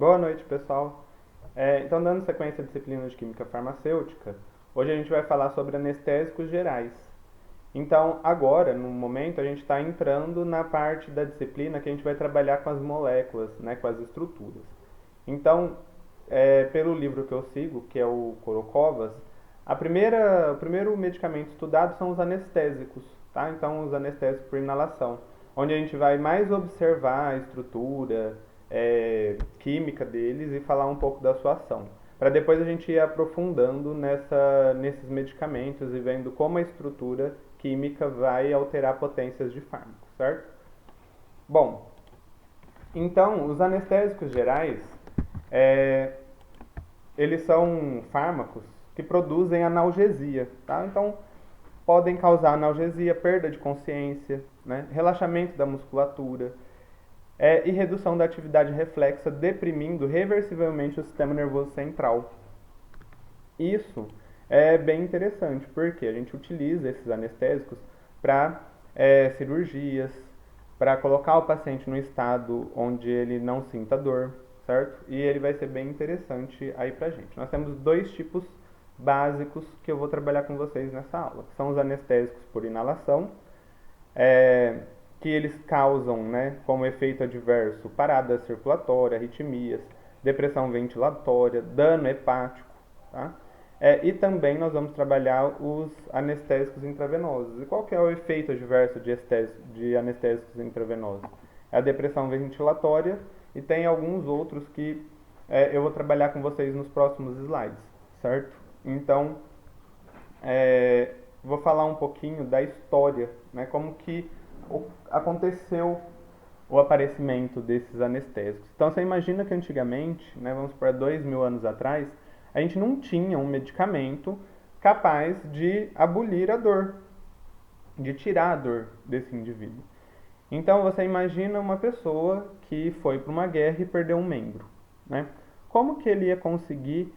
Boa noite, pessoal. Então, dando sequência à disciplina de Química Farmacêutica, hoje a gente vai falar sobre anestésicos gerais. Então, agora, no momento, a gente está entrando na parte da disciplina que a gente vai trabalhar com as moléculas, né, com as estruturas. Então, pelo livro que eu sigo, que é o Corokovas, o primeiro medicamento estudado são os anestésicos, tá? Então, os anestésicos por inalação, onde a gente vai mais observar a estrutura, química deles e falar um pouco da sua ação. Para depois a gente ir aprofundando nesses medicamentos e vendo como a estrutura química vai alterar potências de fármaco, certo? Bom, então, os anestésicos gerais, é, eles são fármacos que produzem analgesia, tá? Então, podem causar analgesia, perda de consciência, né? Relaxamento da musculatura, e redução da atividade reflexa, deprimindo reversivelmente o sistema nervoso central. Isso é bem interessante, porque a gente utiliza esses anestésicos para cirurgias, para colocar o paciente no estado onde ele não sinta dor, certo? E ele vai ser bem interessante aí pra gente. Nós temos dois tipos básicos que eu vou trabalhar com vocês nessa aula, que são os anestésicos por inalação, é, que eles causam, né, como efeito adverso, parada circulatória, arritmias, depressão ventilatória, dano hepático, tá? E também nós vamos trabalhar os anestésicos intravenosos. E qual que é o efeito adverso de anestésicos intravenosos? É a depressão ventilatória e tem alguns outros que eu vou trabalhar com vocês nos próximos slides, certo? Então, vou falar um pouquinho da história, né, como que aconteceu o aparecimento desses anestésicos. Então você imagina que antigamente, né, vamos para 2.000 anos atrás, a gente não tinha um medicamento capaz de abolir a dor, de tirar a dor desse indivíduo. Então você imagina uma pessoa que foi para uma guerra e perdeu um membro, né? Como que ele ia conseguir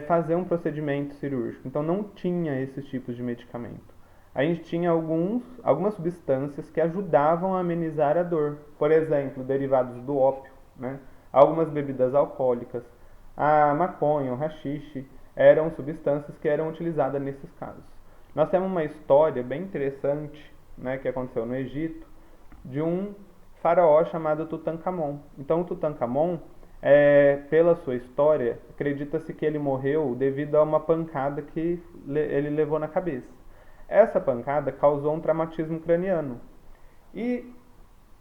fazer um procedimento cirúrgico? Então não tinha esses tipos de medicamento. A gente tinha algumas substâncias que ajudavam a amenizar a dor. Por exemplo, derivados do ópio, né? Algumas bebidas alcoólicas, a maconha, o haxixe, eram substâncias que eram utilizadas nesses casos. Nós temos uma história bem interessante, né, que aconteceu no Egito, de um faraó chamado Tutankhamon. Então, Tutankhamon, pela sua história, acredita-se que ele morreu devido a uma pancada que ele levou na cabeça. Essa pancada causou um traumatismo craniano. E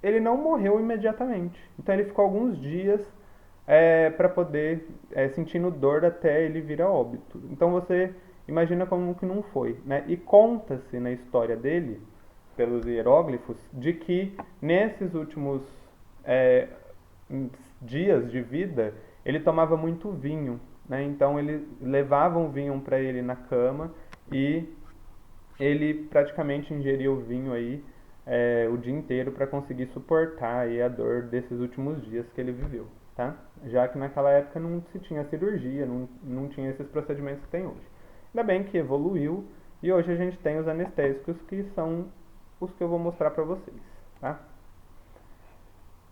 ele não morreu imediatamente. Então ele ficou alguns dias para poder sentindo dor até ele vir a óbito. Então você imagina como que não foi, né? E conta-se na história dele, pelos hieróglifos, de que nesses últimos é, dias de vida ele tomava muito vinho, né? Então ele levavam vinho para ele na cama e ele praticamente ingeria o vinho aí o dia inteiro para conseguir suportar aí a dor desses últimos dias que ele viveu, tá? Já que naquela época não se tinha cirurgia, não tinha esses procedimentos que tem hoje. Ainda bem que evoluiu e hoje a gente tem os anestésicos que são os que eu vou mostrar para vocês, tá?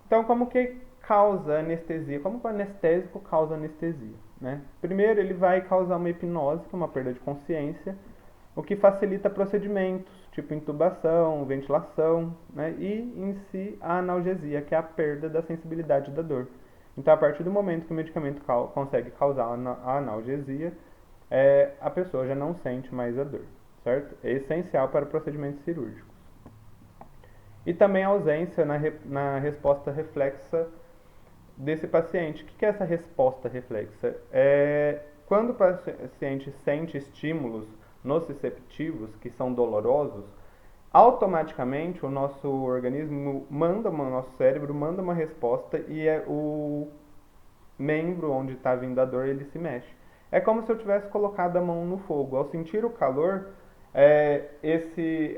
Então, como que causa anestesia? Como que o anestésico causa anestesia, né? Primeiro, ele vai causar uma hipnose, que é uma perda de consciência, o que facilita procedimentos, tipo intubação, ventilação, né? E em si a analgesia, que é a perda da sensibilidade da dor. Então, a partir do momento que o medicamento consegue causar a analgesia, a pessoa já não sente mais a dor, certo? É essencial para procedimentos cirúrgicos. E também a ausência na resposta reflexa desse paciente. O que é essa resposta reflexa? Quando o paciente sente estímulos nociceptivos, que são dolorosos, automaticamente o nosso organismo nosso cérebro manda uma resposta e o membro onde está vindo a dor ele se mexe. É como se eu tivesse colocado a mão no fogo. Ao sentir o calor,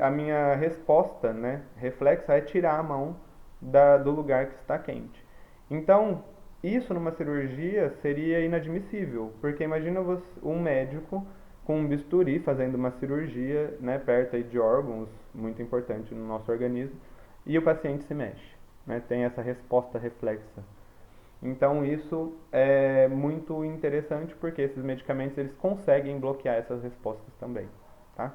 a minha resposta, né, reflexa, é tirar a mão do lugar que está quente. Então, isso numa cirurgia seria inadmissível, porque imagina um médico com um bisturi fazendo uma cirurgia, né, perto aí de órgãos muito importantes no nosso organismo, e o paciente se mexe, né, tem essa resposta reflexa. Então isso é muito interessante porque esses medicamentos eles conseguem bloquear essas respostas também, tá?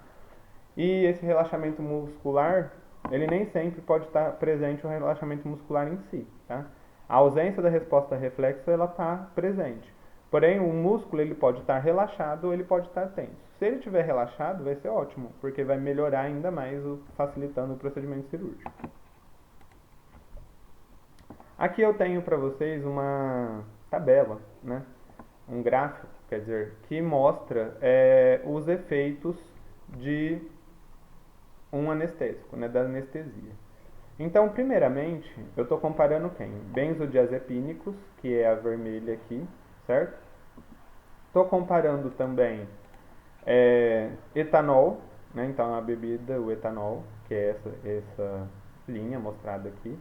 E esse relaxamento muscular, ele nem sempre pode estar presente o relaxamento muscular em si, tá? A ausência da resposta reflexa, ela está presente. Porém, o músculo ele pode estar relaxado ou ele pode estar tenso. Se ele estiver relaxado, vai ser ótimo, porque vai melhorar ainda mais, facilitando o procedimento cirúrgico. Aqui eu tenho para vocês uma tabela, né? Um gráfico, quer dizer, que mostra os efeitos de um anestésico, né, da anestesia. Então, primeiramente, eu estou comparando quem? Benzodiazepínicos, que é a vermelha aqui, certo? Estou comparando também etanol, né? Então a bebida, o etanol, que é essa linha mostrada aqui,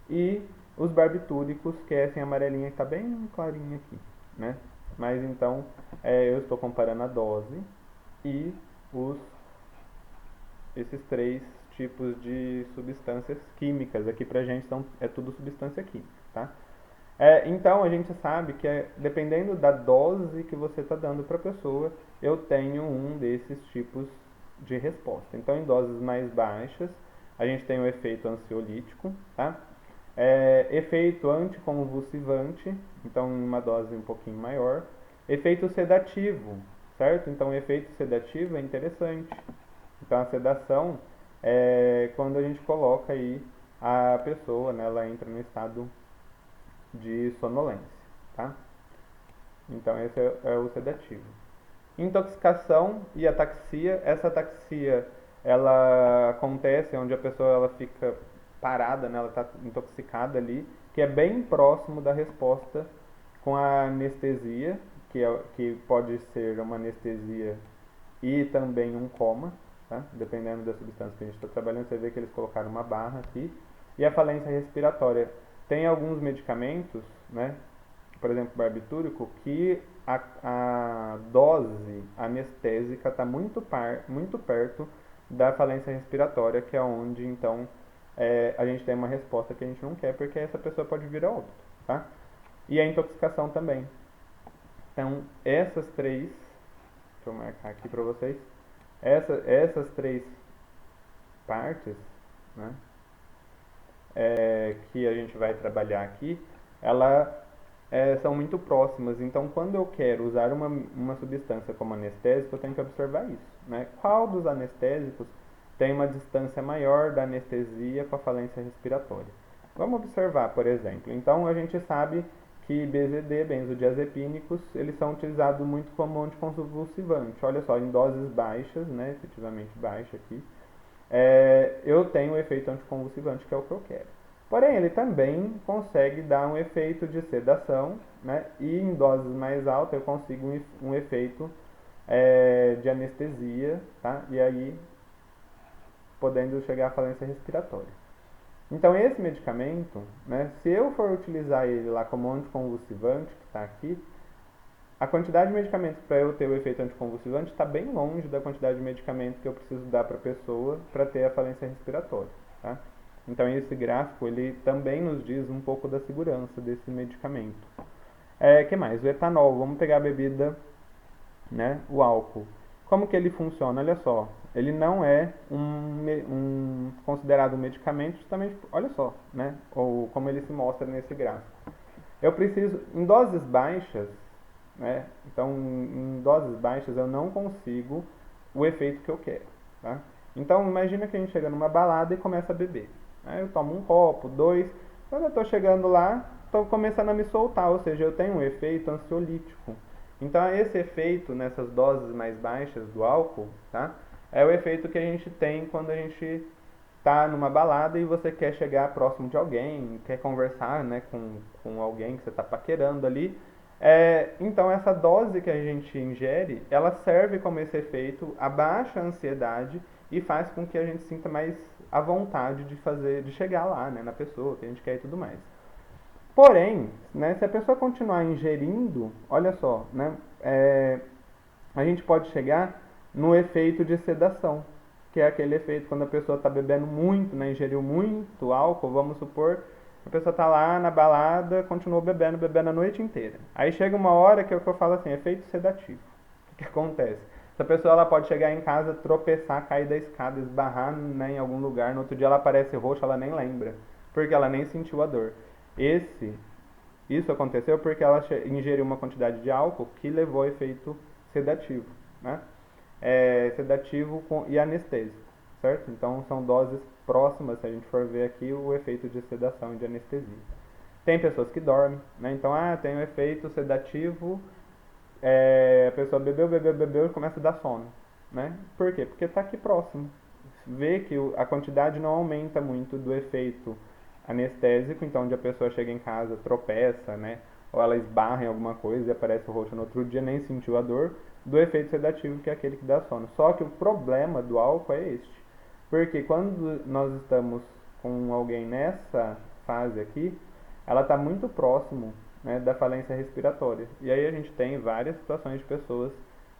e os barbitúricos, que é essa em amarelinha que está bem clarinha aqui, né? Mas então eu estou comparando a dose e esses três tipos de substâncias químicas. Aqui pra gente é tudo substância química, tá? Então a gente sabe que dependendo da dose que você está dando para a pessoa, eu tenho um desses tipos de resposta. Então em doses mais baixas, a gente tem o efeito ansiolítico, tá? Efeito anticonvulsivante, então em uma dose um pouquinho maior. Efeito sedativo, certo? Então o efeito sedativo é interessante. Então a sedação é quando a gente coloca aí a pessoa, né, ela entra no estado de sonolência, tá? Então esse é o sedativo. Intoxicação e ataxia. Essa ataxia ela acontece onde a pessoa ela fica parada, né, ela está intoxicada ali, que é bem próximo da resposta com a anestesia, que pode ser uma anestesia e também um coma, tá? Dependendo da substância que a gente está trabalhando. Você vê que eles colocaram uma barra aqui. E a falência respiratória. Tem alguns medicamentos, né? Por exemplo, barbitúrico, que a dose anestésica está muito perto da falência respiratória, que é onde então a gente tem uma resposta que a gente não quer, porque essa pessoa pode vir a óbito, tá? E a intoxicação também. Então, essas três, deixa eu marcar aqui para vocês, essas três partes, né, que a gente vai trabalhar aqui, elas são muito próximas. Então, quando eu quero usar uma substância como anestésico, eu tenho que observar isso, né? Qual dos anestésicos tem uma distância maior da anestesia com a falência respiratória? Vamos observar, por exemplo. Então, a gente sabe que BZD, benzodiazepínicos, eles são utilizados muito como anticonvulsivante. Olha só, em doses baixas, né, efetivamente baixa aqui, eu tenho o efeito anticonvulsivante, que é o que eu quero. Porém, ele também consegue dar um efeito de sedação, né, e em doses mais altas eu consigo um efeito de anestesia, tá, e aí podendo chegar à falência respiratória. Então esse medicamento, né, se eu for utilizar ele lá como anticonvulsivante, que está aqui, a quantidade de medicamentos para eu ter o efeito anticonvulsivante está bem longe da quantidade de medicamentos que eu preciso dar para a pessoa para ter a falência respiratória, tá? Então esse gráfico ele também nos diz um pouco da segurança desse medicamento. Que mais? O etanol. Vamos pegar a bebida, né, o álcool. Como que ele funciona? Olha só, ele não é considerado um medicamento justamente, olha só, né, ou como ele se mostra nesse gráfico. Eu preciso, em doses baixas, né, então em doses baixas eu não consigo o efeito que eu quero, tá? Então imagina que a gente chega numa balada e começa a beber, né? Eu tomo um copo, dois, quando eu estou chegando lá, estou começando a me soltar, ou seja, eu tenho um efeito ansiolítico. Então esse efeito nessas doses mais baixas do álcool, tá? É o efeito que a gente tem quando a gente tá numa balada e você quer chegar próximo de alguém, quer conversar, né, com alguém que você está paquerando ali. Então essa dose que a gente ingere, ela serve como esse efeito, abaixa a ansiedade e faz com que a gente sinta mais a vontade de chegar lá, né, na pessoa que a gente quer e tudo mais. Porém, né, se a pessoa continuar ingerindo, olha só, né, a gente pode chegar no efeito de sedação, que é aquele efeito quando a pessoa está bebendo muito, né, ingeriu muito álcool, vamos supor, A pessoa tá lá na balada, continua bebendo, bebendo a noite inteira. Aí chega uma hora que é o que eu falo assim, efeito sedativo. O que acontece? Essa pessoa ela pode chegar em casa, tropeçar, cair da escada, esbarrar, né, em algum lugar, no outro dia ela aparece roxa, ela nem lembra, porque ela nem sentiu a dor. Isso aconteceu porque ela ingeriu uma quantidade de álcool que levou a efeito sedativo, né? Sedativo e anestésico, certo? Então são doses próximas, se a gente for ver aqui o efeito de sedação e de anestesia. Tem pessoas que dormem, né? Então, tem um efeito sedativo, a pessoa bebeu e começa a dar sono, né? Por quê? Porque está aqui próximo. Vê que a quantidade não aumenta muito do efeito anestésico, então onde a pessoa chega em casa, tropeça, né? Ou ela esbarra em alguma coisa e aparece o roxo no outro dia, nem sentiu a dor, do efeito sedativo, que é aquele que dá sono. Só que o problema do álcool é este. Porque quando nós estamos com alguém nessa fase aqui, ela está muito próximo, né, da falência respiratória. E aí a gente tem várias situações de pessoas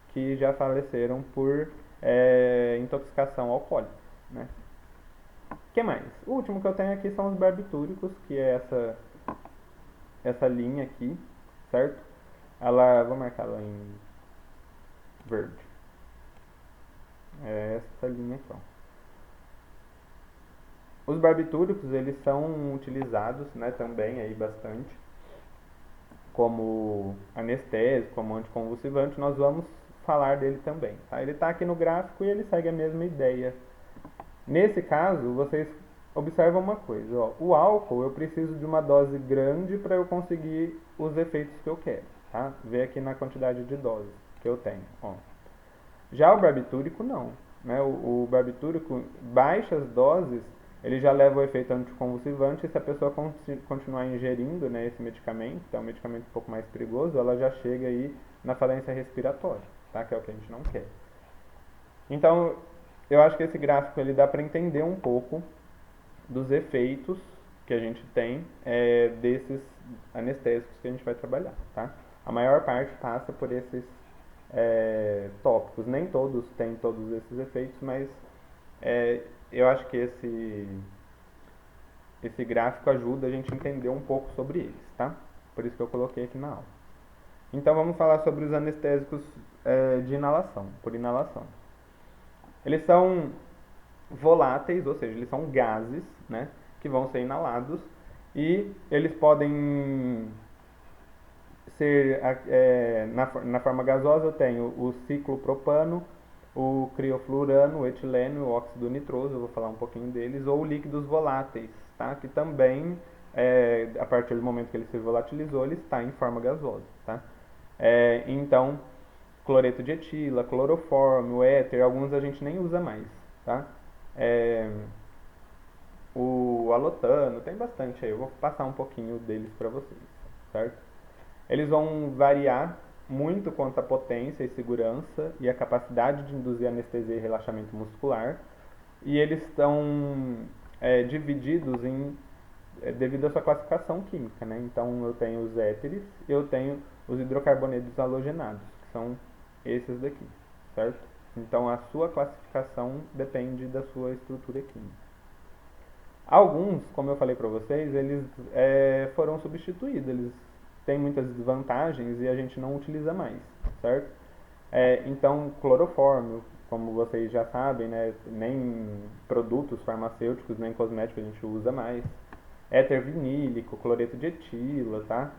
que já faleceram por intoxicação alcoólica, né? O que mais? O último que eu tenho aqui são os barbitúricos, que é essa linha aqui, certo? Vou marcar ela em verde. É essa linha aqui, ó. Os barbitúricos, eles são utilizados, né, também aí bastante como anestésico, como anticonvulsivante. Nós vamos falar dele também, tá? Ele está aqui no gráfico e ele segue a mesma ideia. Nesse caso, vocês observam uma coisa, ó, o álcool eu preciso de uma dose grande para eu conseguir os efeitos que eu quero, tá? Vê aqui na quantidade de doses que eu tenho, ó. Já o barbitúrico não, né? O barbitúrico, baixas doses, ele já leva o efeito anticonvulsivante e se a pessoa continuar ingerindo, né, esse medicamento, que é um medicamento um pouco mais perigoso, ela já chega aí na falência respiratória, tá? Que é o que a gente não quer. Então, eu acho que esse gráfico ele dá para entender um pouco dos efeitos que a gente tem desses anestésicos que a gente vai trabalhar, tá? A maior parte passa por esses tópicos. Nem todos têm todos esses efeitos, mas eu acho que esse gráfico ajuda a gente a entender um pouco sobre eles, tá? Por isso que eu coloquei aqui na aula. Então vamos falar sobre os anestésicos de inalação, por inalação. Eles são voláteis, ou seja, eles são gases, né, que vão ser inalados e eles podem ser na forma gasosa. Eu tenho o ciclopropano, o criofluorano, o etileno, o óxido nitroso, eu vou falar um pouquinho deles, ou líquidos voláteis, tá? Que também, a partir do momento que ele se volatilizou, ele está em forma gasosa, tá? Então, cloreto de etila, clorofórmio, éter, alguns a gente nem usa mais, tá? O alotano, tem bastante aí, eu vou passar um pouquinho deles para vocês, certo? Eles vão variar muito quanto à potência e segurança e a capacidade de induzir anestesia e relaxamento muscular. E eles estão divididos devido à sua classificação química, né? Então eu tenho os éteres, eu tenho os hidrocarbonetos halogenados, que são esses daqui, certo? Então a sua classificação depende da sua estrutura química. Alguns, como eu falei para vocês, eles foram substituídos, eles têm muitas desvantagens e a gente não utiliza mais, certo? Então, clorofórmio, como vocês já sabem, né, nem produtos farmacêuticos, nem cosméticos a gente usa mais. Éter vinílico, cloreto de etila, tá?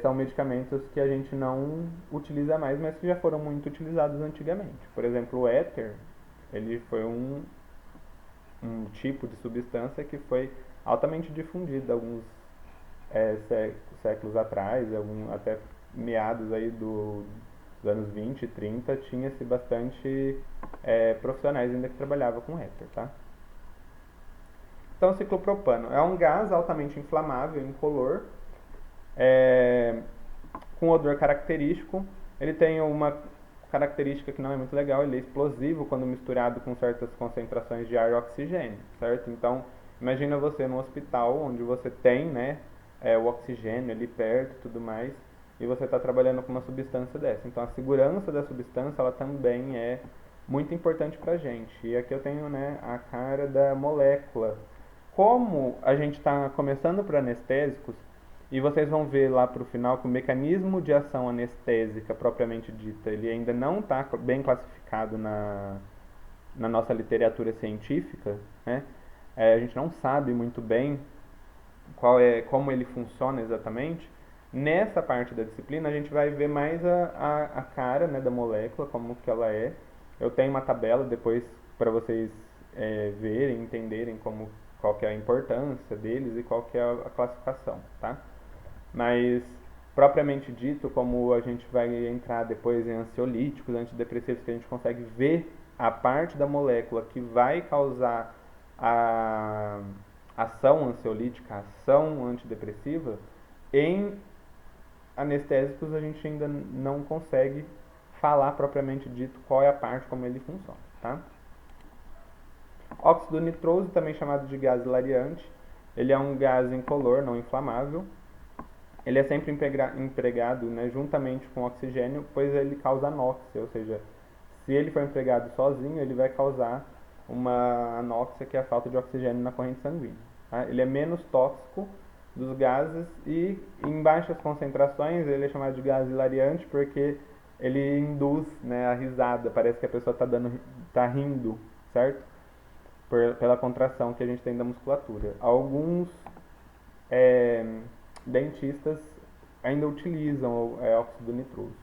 São medicamentos que a gente não utiliza mais, mas que já foram muito utilizados antigamente. Por exemplo, o éter, ele foi um tipo de substância que foi altamente difundido alguns séculos atrás, até meados aí dos anos 20 e 30, tinha-se bastante profissionais ainda que trabalhavam com éter, tá? Então, o ciclopropano é um gás altamente inflamável, incolor, com odor característico. Ele tem uma característica que não é muito legal, ele é explosivo quando misturado com certas concentrações de ar e oxigênio, certo? Então, imagina você num hospital onde você tem, né, o oxigênio ali perto e tudo mais, e você está trabalhando com uma substância dessa. Então, a segurança da substância, ela também é muito importante para a gente. E aqui eu tenho, né, a cara da molécula Como a gente está começando por anestésicos, e vocês vão ver lá para o final que o mecanismo de ação anestésica propriamente dita, ele ainda não está bem classificado na nossa literatura científica, né? A gente não sabe muito bem como ele funciona exatamente. Nessa parte da disciplina a gente vai ver mais a cara, né, da molécula, como que ela é. Eu tenho uma tabela depois para vocês verem, entenderem qual que é a importância deles e qual que é a classificação, tá? Mas propriamente dito, como a gente vai entrar depois em ansiolíticos, antidepressivos, que a gente consegue ver a parte da molécula que vai causar a ação ansiolítica, a ação antidepressiva, em anestésicos a gente ainda não consegue falar propriamente dito qual é a parte, como ele funciona, tá? Óxido nitroso, também chamado de gás hilariante, ele é um gás incolor, não inflamável. Ele é sempre empregado, né, juntamente com oxigênio, pois ele causa anóxia, ou seja, se ele for empregado sozinho, ele vai causar uma anóxia, que é a falta de oxigênio na corrente sanguínea. Tá? Ele é menos tóxico dos gases e em baixas concentrações ele é chamado de gás hilariante porque ele induz, né, a risada, parece que a pessoa está rindo, certo? Pela contração que a gente tem da musculatura. Alguns é, dentistas ainda utilizam óxido nitroso.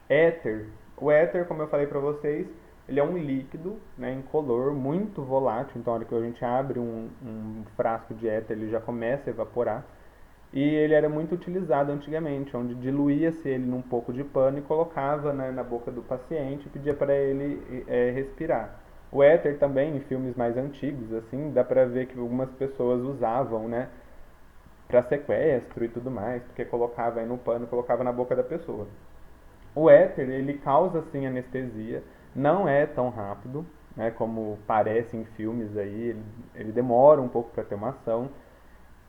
Éter. O éter, como eu falei para vocês, ele é um líquido, né, incolor, muito volátil. Então, na hora que a gente abre um frasco de éter, ele já começa a evaporar. E ele era muito utilizado antigamente, onde diluía-se ele num pouco de pano e colocava, né, na boca do paciente e pedia para ele respirar. O éter também, em filmes mais antigos, assim, dá para ver que algumas pessoas usavam, né, para sequestro e tudo mais, porque colocava aí no pano, colocava na boca da pessoa. O éter, ele causa sim anestesia, não é tão rápido, né, como parece em filmes aí, ele demora um pouco para ter uma ação.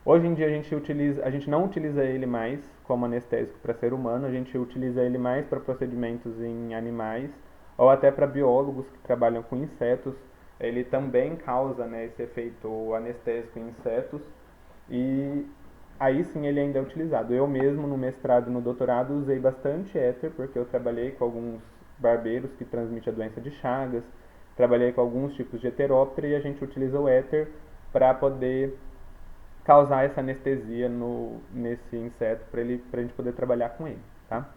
Hoje em dia a gente não utiliza ele mais como anestésico para ser humano, a gente utiliza ele mais para procedimentos em animais ou até para biólogos que trabalham com insetos. Ele também causa, né, esse efeito anestésico em insetos e aí sim ele ainda é utilizado. Eu mesmo no mestrado e no doutorado usei bastante éter porque eu trabalhei com alguns barbeiros que transmitem a doença de Chagas, trabalhei com alguns tipos de heteróptera e a gente utiliza o éter para poder causar essa anestesia nesse inseto para a gente poder trabalhar com ele, tá?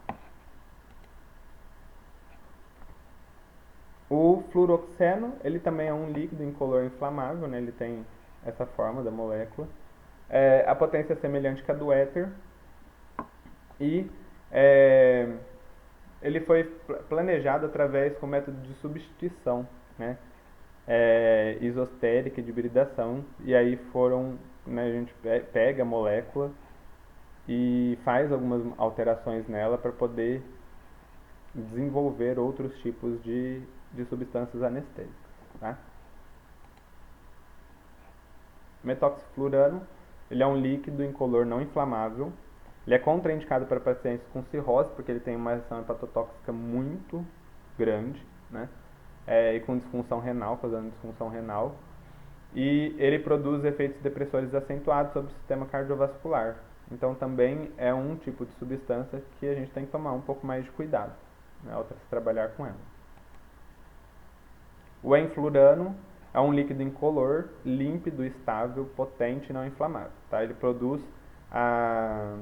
O fluoroxeno, ele também é um líquido incolor inflamável, né? Ele tem essa forma da molécula. A potência é semelhante à do éter e ele foi planejado através do método de substituição, né? Isostérica e de hibridação, e aí né, a gente pega a molécula e faz algumas alterações nela para poder desenvolver outros tipos de substâncias anestésicas. Tá? Metoxiflurano, ele é um líquido incolor não inflamável. Ele é contraindicado para pacientes com cirrose, porque ele tem uma ação hepatotóxica muito grande, né? E com disfunção renal, causando disfunção renal. E ele produz efeitos depressores acentuados sobre o sistema cardiovascular. Então também é um tipo de substância que a gente tem que tomar um pouco mais de cuidado, né, ao se trabalhar com ela. O enflurano é um líquido incolor, límpido, estável, potente e não inflamável. Tá? Ele produz a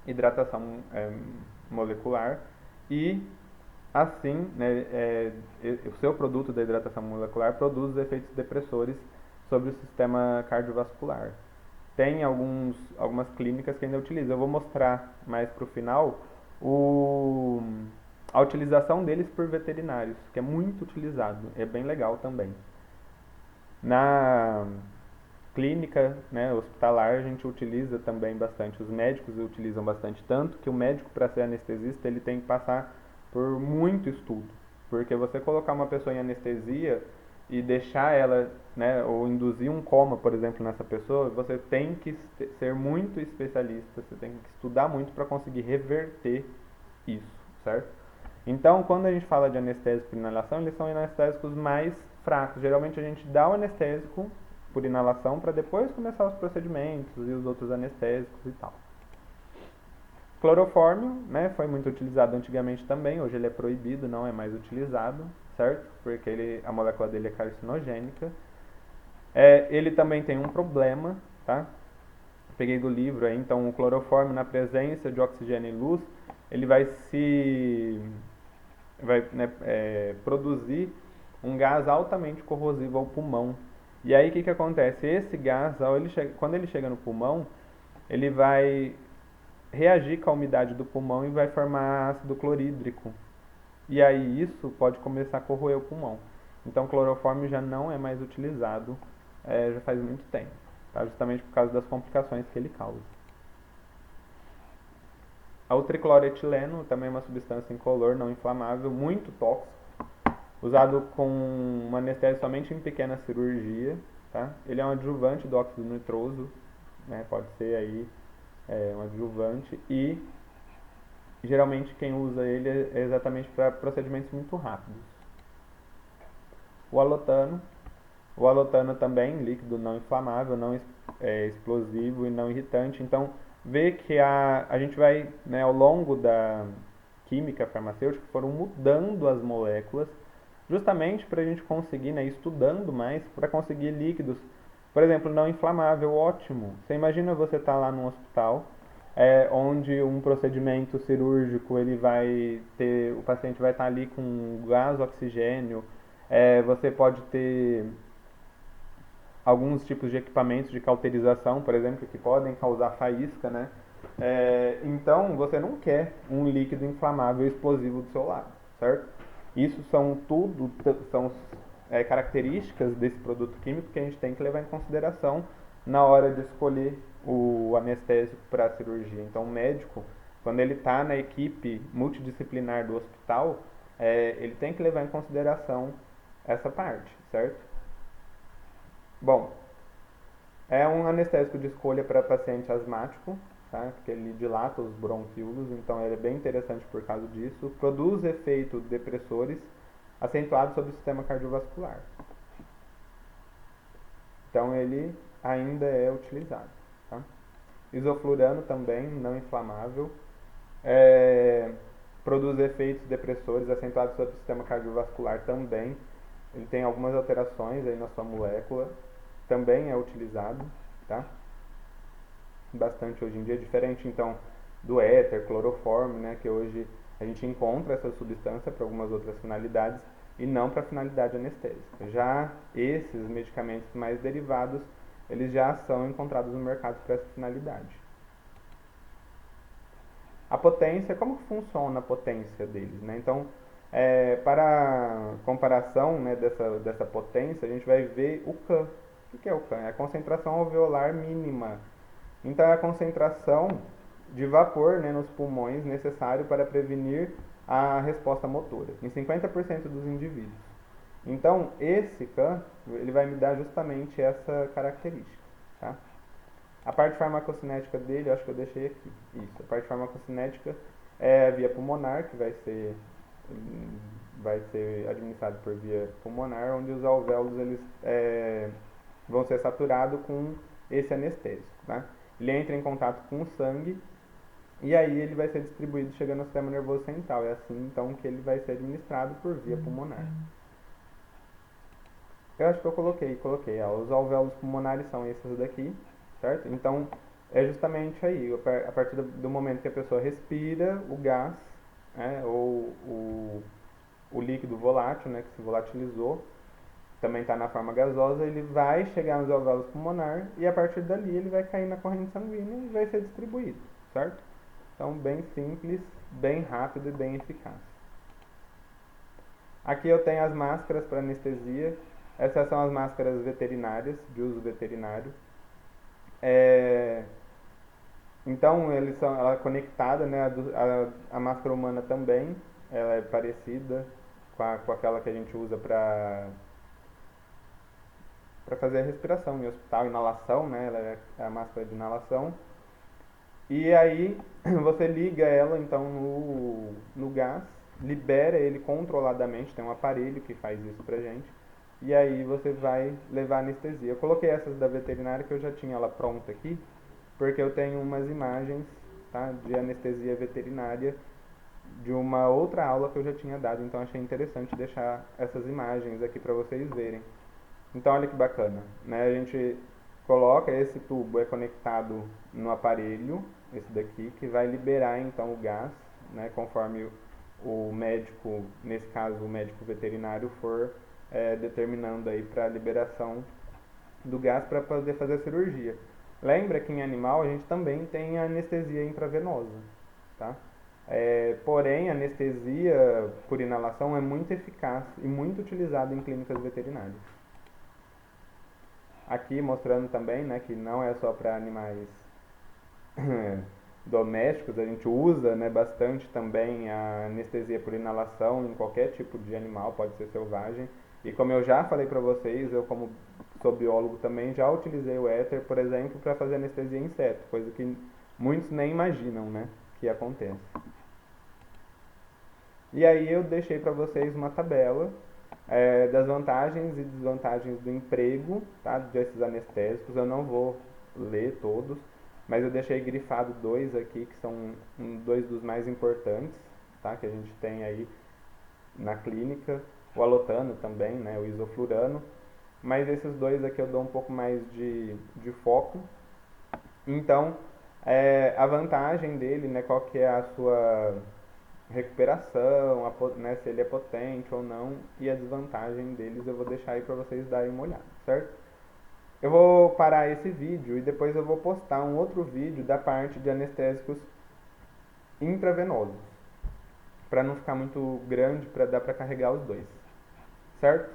hidratação molecular e assim, né, o seu produto da hidratação molecular produz efeitos depressores sobre o sistema cardiovascular. Tem algumas clínicas que ainda utilizam. Eu vou mostrar mais para o final a utilização deles por veterinários, que é muito utilizado, é bem legal também. Na clínica, né, hospitalar, a gente utiliza também bastante, os médicos utilizam bastante, tanto que o médico, para ser anestesista, ele tem que passar por muito estudo, porque você colocar uma pessoa em anestesia e deixar ela, né, ou induzir um coma, por exemplo, nessa pessoa, você tem que ser muito especialista, você tem que estudar muito para conseguir reverter isso, certo? Então, quando a gente fala de anestésico e inalação, eles são anestésicos mais fracos. Geralmente a gente dá o anestésico por inalação para depois começar os procedimentos e os outros anestésicos e tal. Clorofórmio, né, foi muito utilizado antigamente também, hoje ele é proibido, não é mais utilizado, certo? Porque a molécula dele é carcinogênica. Ele também tem um problema, tá? Peguei do livro aí, então o clorofórmio na presença de oxigênio e luz, ele vai produzir um gás altamente corrosivo ao pulmão. E aí o que acontece? Esse gás, quando ele chega no pulmão, ele vai reagir com a umidade do pulmão e vai formar ácido clorídrico. E aí isso pode começar a corroer o pulmão. Então o clorofórmio já não é mais utilizado, já faz muito tempo, tá? Justamente por causa das complicações que ele causa. O tricloroetileno também é uma substância incolor, não inflamável, muito tóxico, usado com uma anestesia somente em pequena cirurgia, tá? Ele é um adjuvante do óxido nitroso, né? Pode ser aí um adjuvante, e geralmente quem usa ele é exatamente para procedimentos muito rápidos. O alotano também, líquido não inflamável, não explosivo e não irritante. Então, vê que a gente vai, né, ao longo da química farmacêutica, foram mudando as moléculas, justamente para a gente conseguir, né, estudando mais, para conseguir líquidos, por exemplo, não inflamável, ótimo. Você imagina você estar lá num hospital, onde um procedimento cirúrgico, o paciente vai estar ali com gás, oxigênio, você pode ter alguns tipos de equipamentos de cauterização, por exemplo, que podem causar faísca, né? Então, você não quer um líquido inflamável e explosivo do seu lado, certo? Isso são características desse produto químico que a gente tem que levar em consideração na hora de escolher o anestésico para a cirurgia. Então, o médico, quando ele está na equipe multidisciplinar do hospital, ele tem que levar em consideração essa parte, certo? Bom, é um anestésico de escolha para paciente asmático, tá? Porque ele dilata os bronquíolos, então ele é bem interessante por causa disso. Produz efeitos depressores acentuados sobre o sistema cardiovascular. Então ele ainda é utilizado. Tá? Isoflurano também, não inflamável. Produz efeitos depressores acentuados sobre o sistema cardiovascular também. Ele tem algumas alterações aí na sua molécula. Também é utilizado, tá? Bastante hoje em dia, diferente então do éter, clorofórmio, né, que hoje a gente encontra essa substância para algumas outras finalidades e não para finalidade anestésica. Já esses medicamentos mais derivados, eles já são encontrados no mercado para essa finalidade. A potência, como que funciona a potência deles, né? Então, para comparação, né, dessa potência, a gente vai ver o CAM. O que é o CAM? É a concentração alveolar mínima. Então, é a concentração de vapor, né, nos pulmões necessário para prevenir a resposta motora, em 50% dos indivíduos. Então, esse CAM, ele vai me dar justamente essa característica, tá? A parte farmacocinética dele, eu acho que eu deixei aqui. Isso, a parte farmacocinética é a via pulmonar, que vai ser administrado por via pulmonar, onde os alvéolos eles vão ser saturados com esse anestésico, tá? Ele entra em contato com o sangue e aí ele vai ser distribuído chegando ao sistema nervoso central. É assim então que ele vai ser administrado por via pulmonar. Eu acho que eu coloquei. Os alvéolos pulmonares são esses daqui, certo? Então é justamente aí, a partir do momento que a pessoa respira, o gás, ou o líquido volátil, né, que se volatilizou, também está na forma gasosa, ele vai chegar nos alvéolos pulmonares e a partir dali ele vai cair na corrente sanguínea e vai ser distribuído, certo? Então, bem simples, bem rápido e bem eficaz. Aqui eu tenho as máscaras para anestesia. Essas são as máscaras veterinárias, de uso veterinário. Então, ela é conectada, né? A máscara humana também, ela é parecida com aquela que a gente usa para fazer a respiração em hospital, inalação, né? Ela é a máscara de inalação. E aí você liga ela então no gás, libera ele controladamente, tem um aparelho que faz isso pra gente. e aí você vai levar anestesia. Eu coloquei essas da veterinária que eu já tinha ela pronta aqui, porque eu tenho umas imagens, tá, de anestesia veterinária de uma outra aula que eu já tinha dado, então achei interessante deixar essas imagens aqui para vocês verem. Então olha que bacana, né? A gente coloca esse tubo é conectado no aparelho, esse daqui, que vai liberar então o gás, né? Conforme o médico, nesse caso o médico veterinário, for determinando aí para a liberação do gás para poder fazer a cirurgia. Lembra que em animal a gente também tem a anestesia intravenosa, tá? Porém, a anestesia por inalação é muito eficaz e muito utilizada em clínicas veterinárias. Aqui mostrando também, né, que não é só para animais domésticos, a gente usa, né, bastante também a anestesia por inalação em qualquer tipo de animal, pode ser selvagem. E como eu já falei para vocês, eu como sou biólogo também já utilizei o éter, por exemplo, para fazer anestesia em inseto, coisa que muitos nem imaginam, né, que acontece. E aí eu deixei para vocês uma tabela das vantagens e desvantagens do emprego, tá, desses anestésicos. Eu não vou ler todos, mas eu deixei grifado dois aqui que são dois dos mais importantes, tá, que a gente tem aí na clínica. O alotano também, né, o isoflurano. Mas esses dois aqui eu dou um pouco mais de foco. Então, a vantagem dele, né, qual que é a sua recuperação, né, se ele é potente ou não, e a desvantagem deles eu vou deixar aí para vocês darem uma olhada, certo? Eu vou parar esse vídeo e depois eu vou postar um outro vídeo da parte de anestésicos intravenosos, para não ficar muito grande, para dar para carregar os dois, certo?